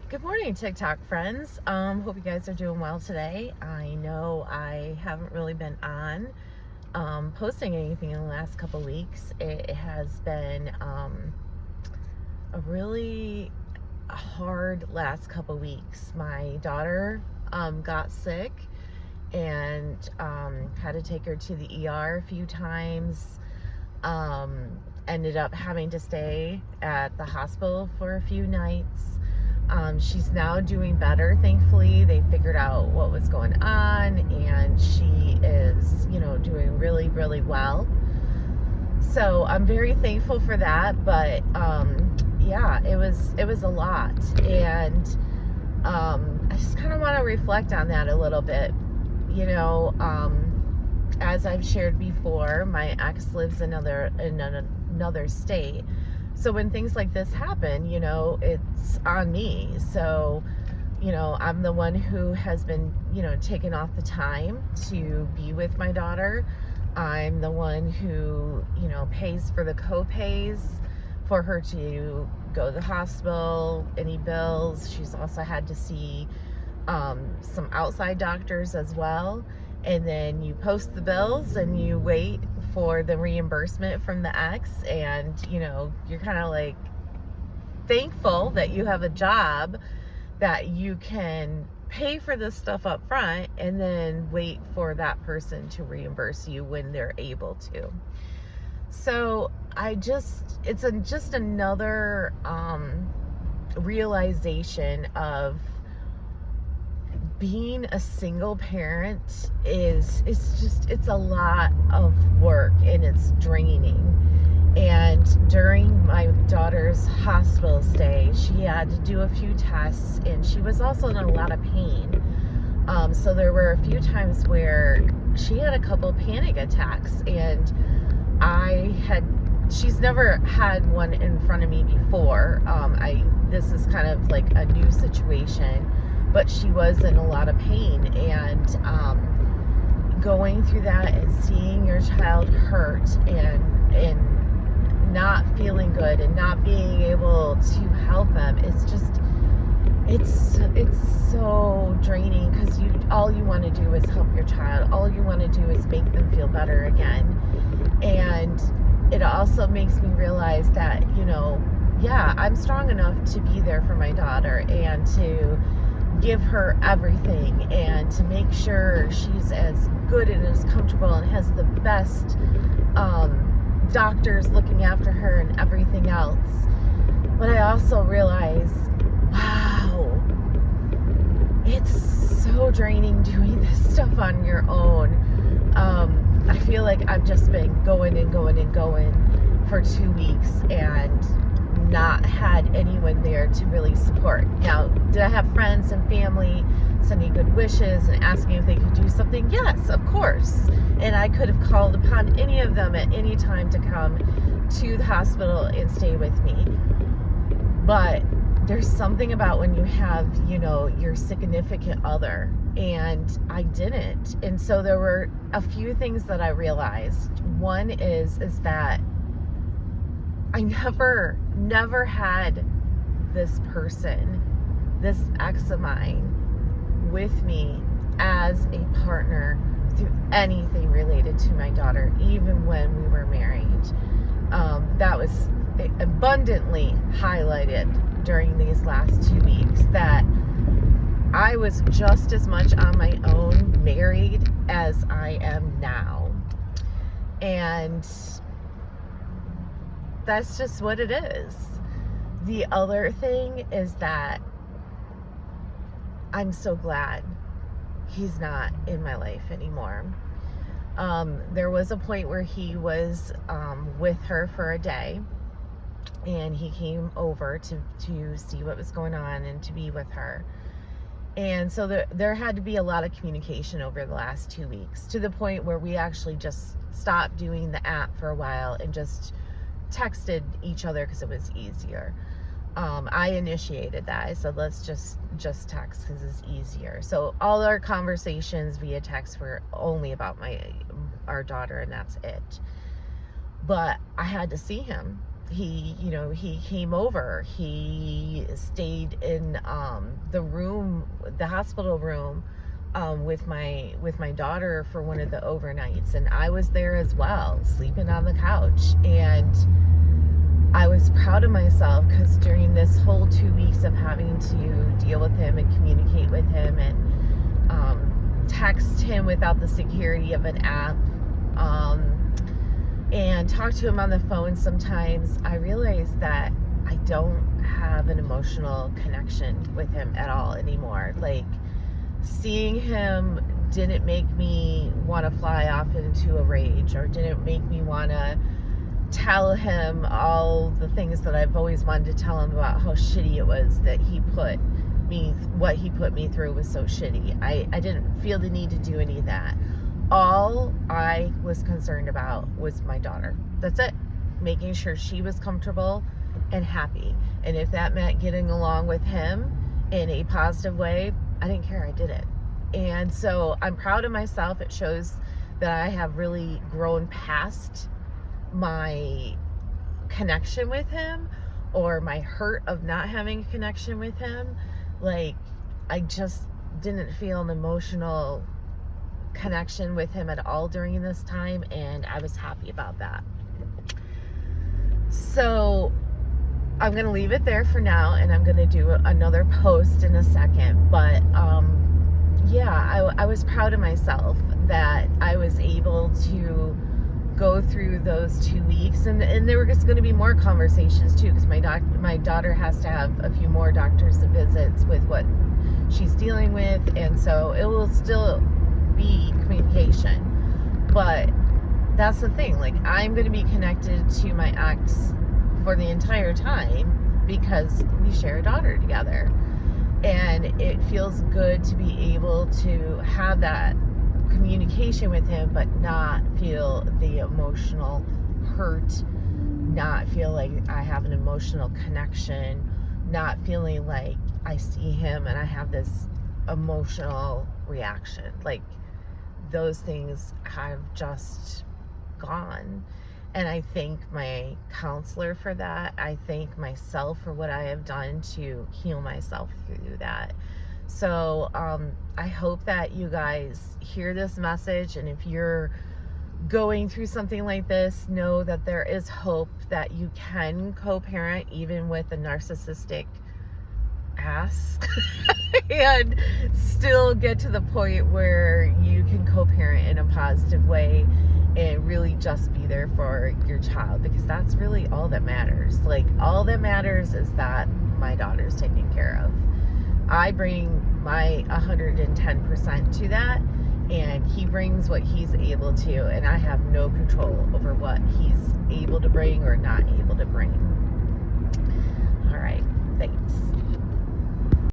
Good morning, TikTok friends. Hope you guys are doing well today. I know I haven't really been on posting anything in the last couple weeks. It has been a really hard last couple weeks. My daughter got sick and had to take her to the ER a few times. Ended up having to stay at the hospital for a few nights. She's now doing better, thankfully. They figured out what was going on, and she is, doing really, really well. So I'm very thankful for that. But yeah, it was a lot, and I just kind of want to reflect on that a little bit. As I've shared before, my ex lives in another state. So when things like this happen, it's on me. So, I'm the one who has been, taking off the time to be with my daughter. I'm the one who, pays for the co-pays for her to go to the hospital, any bills. She's also had to see some outside doctors as well. And then you post the bills and you wait for the reimbursement from the ex, and you're kind of like thankful that you have a job that you can pay for this stuff up front and then wait for that person to reimburse you when they're able to. So it's just another realization of being a single parent it's a lot of work, and it's draining. And during my daughter's hospital stay, she had to do a few tests, and she was also in a lot of pain. So there were a few times where she had a couple panic attacks, and she's never had one in front of me before. This is kind of like a new situation, but she was in a lot of pain, and going through that and seeing your child hurt and not feeling good and not being able to help them, it's so draining, because all you want to do is help your child. All you want to do is make them feel better again. And it also makes me realize that, yeah, I'm strong enough to be there for my daughter and to give her everything and to make sure she's as good and as comfortable and has the best doctors looking after her and everything else. But I also realize, wow, it's so draining doing this stuff on your own. I feel like I've just been going and going and going for 2 weeks and not had anyone there to really support. Now, did I have friends and family sending good wishes and asking if they could do something? Yes, of course. And I could have called upon any of them at any time to come to the hospital and stay with me. But there's something about when you have, your significant other, and I didn't. And so there were a few things that I realized. One is that I never had this person, this ex of mine, with me as a partner through anything related to my daughter, even when we were married. That was abundantly highlighted during these last 2 weeks, that I was just as much on my own married as I am now. And that's just what it is. The other thing is that I'm so glad he's not in my life anymore. There was a point where he was with her for a day, and he came over to see what was going on and to be with her. And so there had to be a lot of communication over the last 2 weeks, to the point where we actually just stopped doing the app for a while and just texted each other because it was easier. I initiated that. I said, let's just text because it's easier. So all our conversations via text were only about our daughter, and that's it. But I had to see him, he came over. He stayed in the hospital room with my daughter for one of the overnights, and I was there as well, sleeping on the couch. And I was proud of myself because during this whole 2 weeks of having to deal with him and communicate with him and text him without the security of an app, and talk to him on the phone sometimes, I realized that I don't have an emotional connection with him at all anymore. Like, seeing him didn't make me want to fly off into a rage, or didn't make me want to tell him all the things that I've always wanted to tell him about how shitty it was that what he put me through was so shitty. I didn't feel the need to do any of that. All I was concerned about was my daughter. That's it. Making sure she was comfortable and happy. And if that meant getting along with him in a positive way, I didn't care. I did it. And so I'm proud of myself. It shows that I have really grown past my connection with him, or my hurt of not having a connection with him. Like, I just didn't feel an emotional connection with him at all during this time, and I was happy about that. So I'm going to leave it there for now, and I'm going to do another post in a second. But yeah, I was proud of myself that I was able to go through those 2 weeks, and there were just going to be more conversations too, because my daughter has to have a few more doctors and visits with what she's dealing with, and so it will still be communication. But that's the thing, like, I'm going to be connected to my ex for the entire time because we share a daughter together, and it feels good to be able to have that communication with him, but not feel the emotional hurt, not feel like I have an emotional connection, not feeling like I see him and I have this emotional reaction. Like, those things have just gone. And I thank my counselor for that. I thank myself for what I have done to heal myself through that. So I hope that you guys hear this message, and if you're going through something like this, know that there is hope, that you can co-parent even with a narcissistic ass and still get to the point where you can co-parent in a positive way and really just be there for your child, because that's really all that matters. Like, all that matters is that my daughter's taken care of. I bring my 110% to that, and he brings what he's able to, and I have no control over what he's able to bring or not able to bring.